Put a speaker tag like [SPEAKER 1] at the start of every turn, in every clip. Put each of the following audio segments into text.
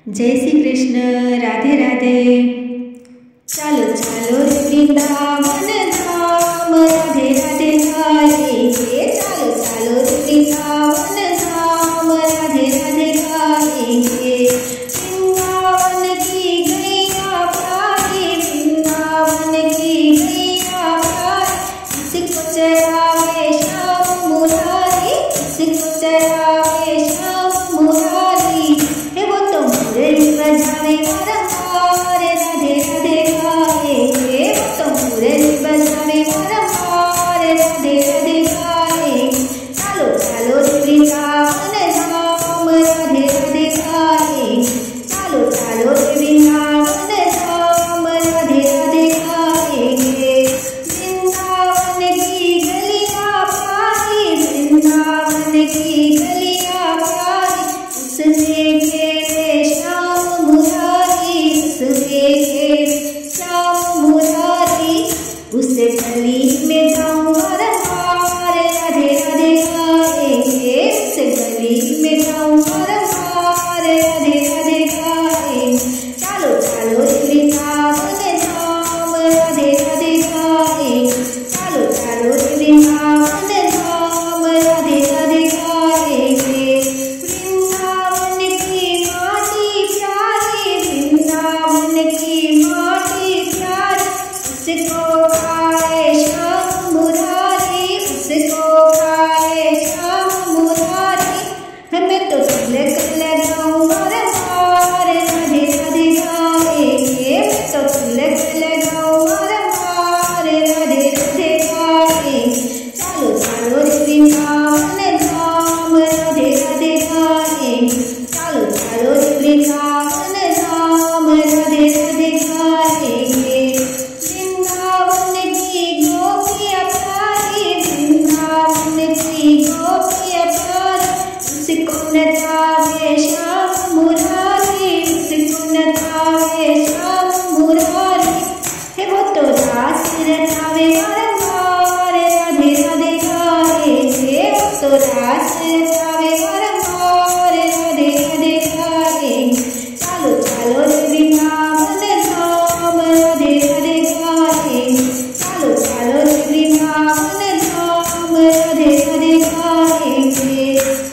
[SPEAKER 1] जय श्री कृष्ण। राधे राधे। चालो चालो रे वृंदावन धाम, राधे राधे गाएंगे। चालो चालो रे वृंदावन धाम, राधे राधे गाएंगे। वृंदावन की गैया प्यारी, वृंदावन की गैया प्यारी, इसको चरावे श्याम मुरारी, इसको चरावे श्याम मुरारी। वो तो मुरली बजावे बारंबार, राधे राधे गाएंगे। वो तो मुरली बजावे बारंबार, राधे राधे गाएंगे। चालो चालो रे वृंदावन धाम, राधे राधे गाएंगे। चालो चालो रे वृंदावन धाम, राधे राधे गाएंगे। वृंदावन की गलियां प्यारी, वृंदावन की गलियां प्यारी, उसमें खेले श्याम मुरारी, उसमें खेले श्याम मुरारी। उस गली में जाऊं बारंबार, राधे राधे गाएंगे। उस गली में जाऊं बारंबार, राधे राधे गाएंगे। चालो चालो रे वृंदावन धाम, राधे राधे गाएंगे। चालो चालो रे वृंदावन धाम, राधे राधे गाएंगे। वृंदावन की माटी प्यारी, वृंदावन की माटी प्यारी, उसको खाए श्याम मुरारी, उसको खाए श्याम मुरारी। हमें तो तिलक लगाऊं बारंबार, राधे राधे गाएंगे। मैं तो तिलक लगाऊं बारंबार, राधे राधे गाएंगे। चालो चालो रे वृंदावन धाम, राधे राधे गाएंगे। चालो चालो रे वृंदावन धाम, राधे राधे गाएंगे। वृंदावन की गोपियां प्यारी, वृंदावन की गोपियां प्यारी, उसको नचावे श्याम मुरारी, उसको नचावे श्याम मुरारी। वो तो रास रचावे बारंबार, राधे राधे गाएंगे। वो तो रास रचावे बारंबार, राधे राधे गाएंगे। चालो चालो रे वृंदावन धाम, राधे राधे गाएंगे। चालो चालो रे वृंदावन धाम, राधे राधे गाएंगे।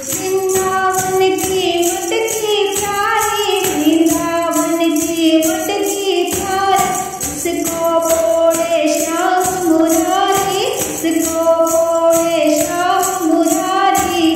[SPEAKER 1] वृंदावन की मटकी प्यारी, वृंदावन की मटकी प्यारी, उसको फोड़े श्याम मुरारी, उसको फोड़े श्याम मुरारी।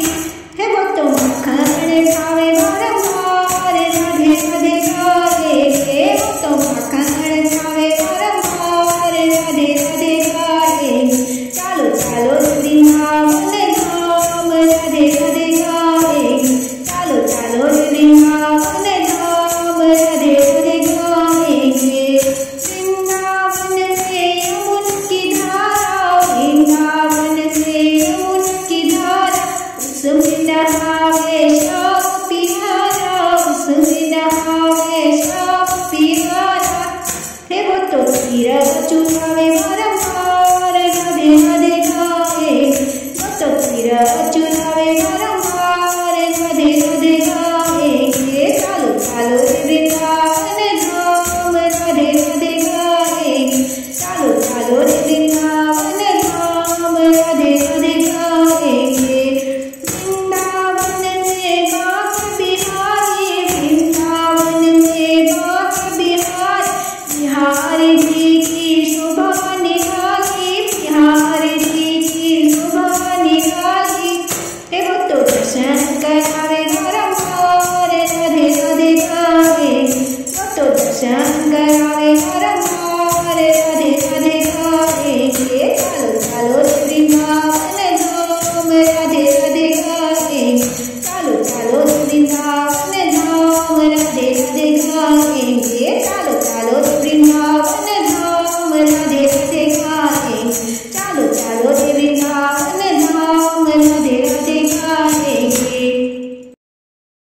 [SPEAKER 1] वो तो मक्खन खावे बारंबार, राधे राधे गाएंगे। वो तो मक्खन खावे बारंबार, राधे राधे गाएंगे। चालो चालो रे वृंदावन धाम, राधे राधे गाएंगे। चालो चालो रे वृंदावन धाम, राधे राधे गाएंगे। वृंदावन से यमुन की धारा, वृंदावन से यमुन की धारा, उसमें नहावे श्याम प्यारा, उसमें नहावे श्याम प्यारा। वो तो तीरा चुरावे बारंबार, राधे राधे गाएंगे। वो तो तीरा चुरावे बारंबार, राधे राधे गाएंगे। चालो चालो रे वृंदावन धाम, राधे राधे गाएंगे। चालो चालो रे वृंदावन धाम, राधे राधे गाएंगे। वृंदावन में बांक बिहारी, वृंदावन में बांक बिहारी, बिहारी जी की शोभा निराली, बिहारी जी की शोभा निराली। वो तो दर्शन करावे बारंबार, राधे राधे गाएंगे। वो तो दर्शन